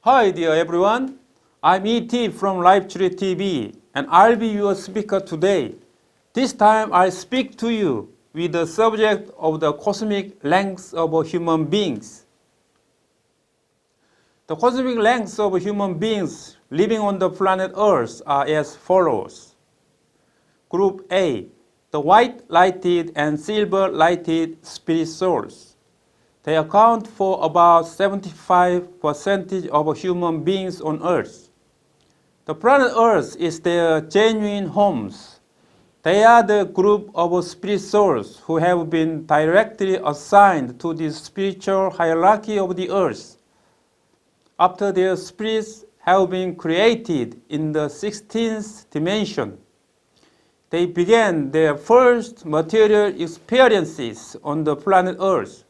Hi dear everyone, I'm E.T. from LifeTree TV and I'll be your speaker today. This time I'll speak to you with the subject of the cosmic lengths of human beings. The cosmic lengths of human beings living on the planet Earth are as follows. Group A, the white-lighted and silver-lighted spirit souls. They account for about 75% of human beings on Earth. The planet Earth is their genuine homes. They are the group of spirit souls who have been directly assigned to the spiritual hierarchy of the Earth. After their spirits have been created in the 16th dimension, they began their first material experiences on the planet Earth.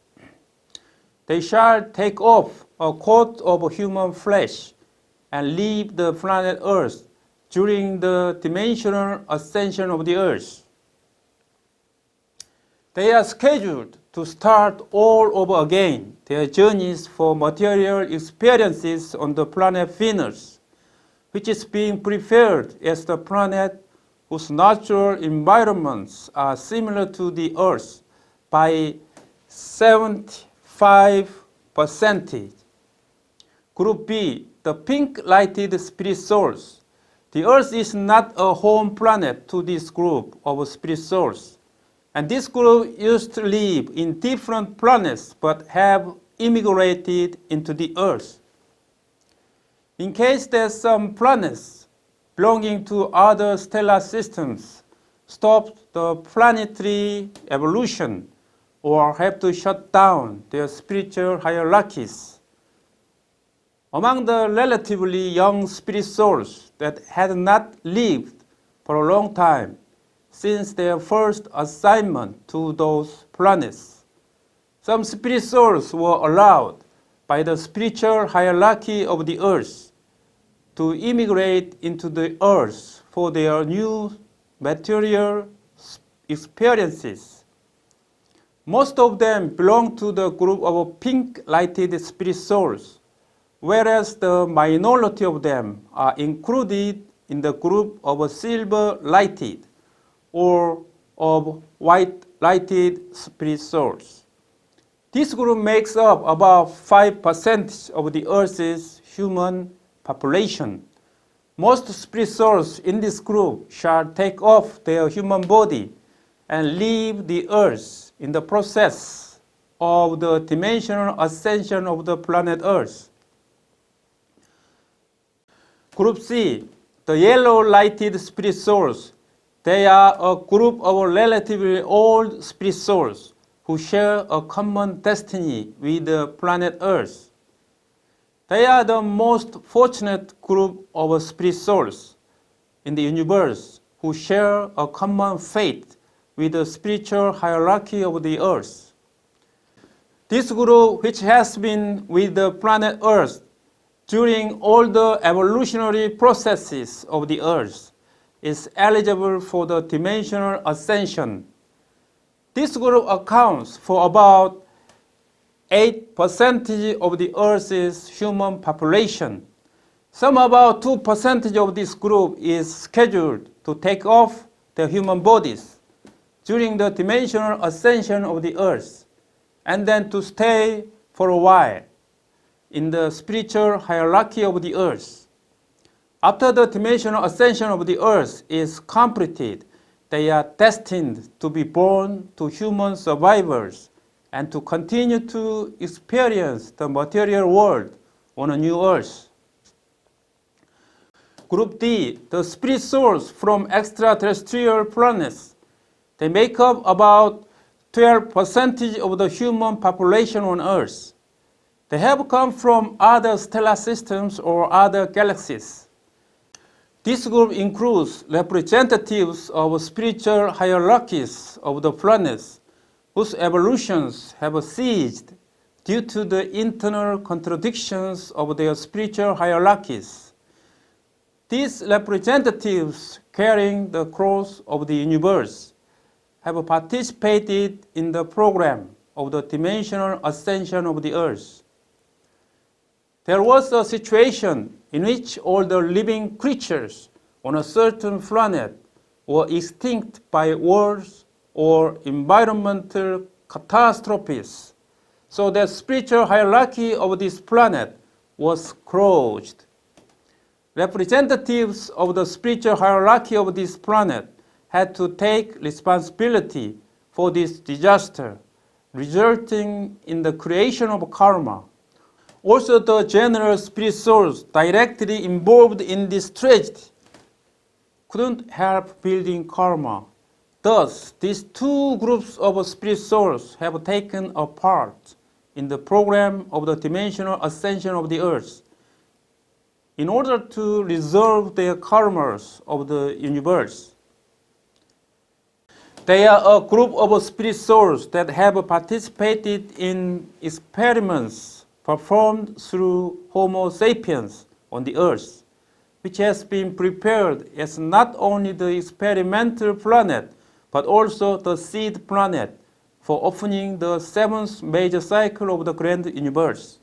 They shall take off a coat of human flesh and leave the planet Earth during the dimensional ascension of the Earth. They are scheduled to start all over again their journeys for material experiences on the planet Venus, which is being prepared as the planet whose natural environments are similar to the Earth by 75%. Group B, the pink-lighted spirit souls. The Earth is not a home planet to this group of spirit souls, and this group used to live in different planets but have immigrated into the Earth. In case that some planets belonging to other stellar systems stopped the planetary evolution or have to shut down their spiritual hierarchies. Among the relatively young spirit souls that had not lived for a long time since their first assignment to those planets, some spirit souls were allowed by the spiritual hierarchy of the Earth to immigrate into the Earth for their new material experiences. Most of them belong to the group of pink-lighted spirit souls, whereas the minority of them are included in the group of silver-lighted or of white-lighted spirit souls. This group makes up about 5% of the Earth's human population. Most spirit souls in this group shall take off their human body and leave the Earth in the process of the dimensional ascension of the planet Earth. Group C, the yellow-lighted spirit souls. They are a group of relatively old spirit souls who share a common destiny with the planet Earth. They are the most fortunate group of spirit souls in the universe who share a common fate with the spiritual hierarchy of the Earth. This group, which has been with the planet Earth during all the evolutionary processes of the Earth, is eligible for the dimensional ascension. This group accounts for about 8% of the Earth's human population. Some about 2% of this group is scheduled to take off their human bodies during the dimensional ascension of the Earth, and then to stay for a while in the spiritual hierarchy of the Earth. After the dimensional ascension of the Earth is completed, they are destined to be born to human survivors and to continue to experience the material world on a new Earth. Group D, the spirit souls from extraterrestrial planets. They make up about 12% of the human population on Earth. They have come from other stellar systems or other galaxies. This group includes representatives of spiritual hierarchies of the planets whose evolutions have ceased due to the internal contradictions of their spiritual hierarchies. These representatives carrying the cross of the universe have participated in the program of the dimensional ascension of the Earth. There was a situation in which all the living creatures on a certain planet were extinct by wars or environmental catastrophes, so the spiritual hierarchy of this planet was closed. Representatives of the spiritual hierarchy of this planet had to take responsibility for this disaster, resulting in the creation of karma. Also, the general spirit souls directly involved in this tragedy couldn't help building karma. Thus, these two groups of spirit souls have taken a part in the program of the dimensional ascension of the earth in order to resolve their karmas of the universe. They are a group of spirit souls that have participated in experiments performed through Homo sapiens on the earth, which has been prepared as not only the experimental planet, but also the seed planet for opening the seventh major cycle of the grand universe.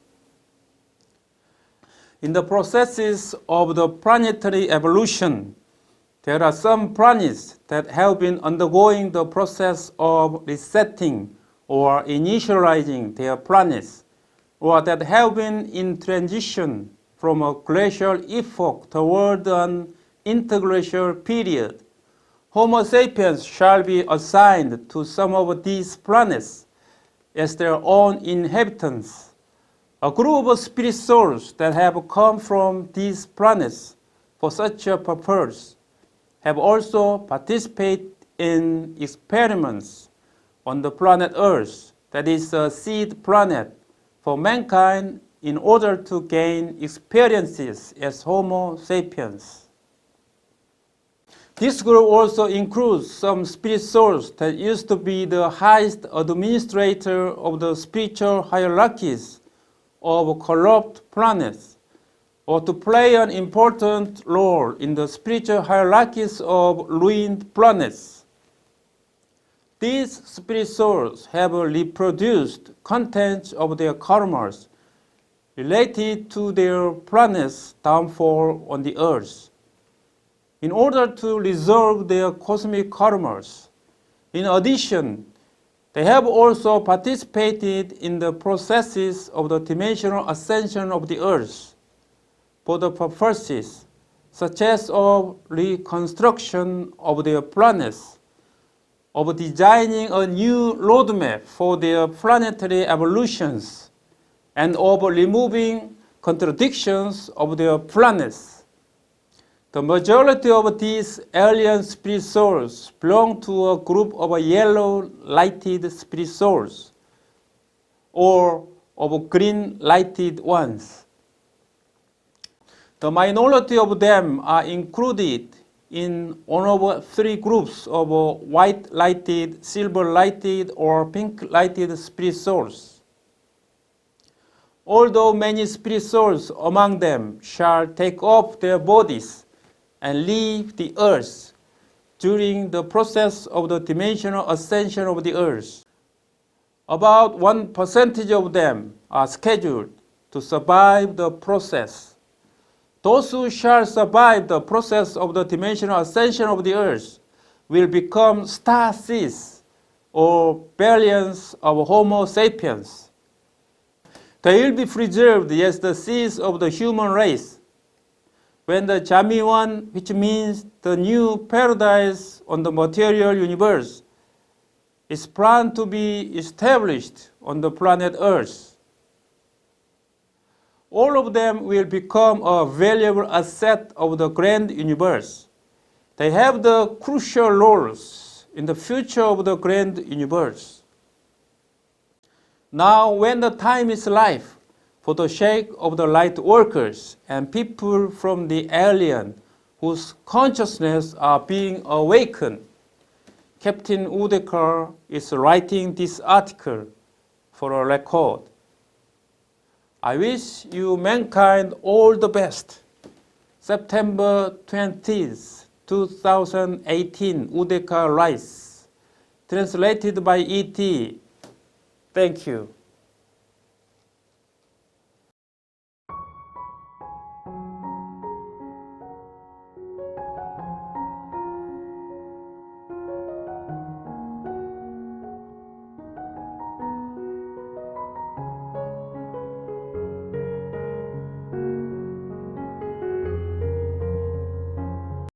In the processes of the planetary evolution, there are some planets that have been undergoing the process of resetting or initializing their planets, or that have been in transition from a glacial epoch toward an interglacial period. Homo sapiens shall be assigned to some of these planets as their own inhabitants. A group of spirit souls that have come from these planets for such a purpose have also participated in experiments on the planet Earth, that is a seed planet for mankind, in order to gain experiences as Homo sapiens. This group also includes some spirit souls that used to be the highest administrator of the spiritual hierarchies of corrupt planets, or to play an important role in the spiritual hierarchies of ruined planets. These spirit souls have reproduced contents of their karmas related to their planet's downfall on the earth, in order to resolve their cosmic karmas. In addition, they have also participated in the processes of the dimensional ascension of the earth for the purposes such as of reconstruction of their planets, of designing a new roadmap for their planetary evolutions, and of removing contradictions of their planets. The majority of these alien spirit souls belong to a group of yellow lighted spirit souls, or of green lighted ones. The minority of them are included in one of three groups of white lighted, silver lighted, or pink lighted spirit souls. Although many spirit souls among them shall take off their bodies and leave the earth during the process of the dimensional ascension of the earth, about 1% of them are scheduled to survive the process. Those who shall survive the process of the dimensional ascension of the earth will become star seeds, or billions of Homo sapiens. They will be preserved as the seeds of the human race. When the Jamiwan, which means the new paradise on the material universe, is planned to be established on the planet Earth, all of them will become a valuable asset of the grand universe. They have the crucial roles in the future of the grand universe. Now, when the time is ripe for the sake of the light workers and people from the alien whose consciousness are being awakened, Captain Udeka is writing this article for a record. I wish you mankind all the best. September 20th, 2018, Udeka writes. Translated by E.T. Thank you.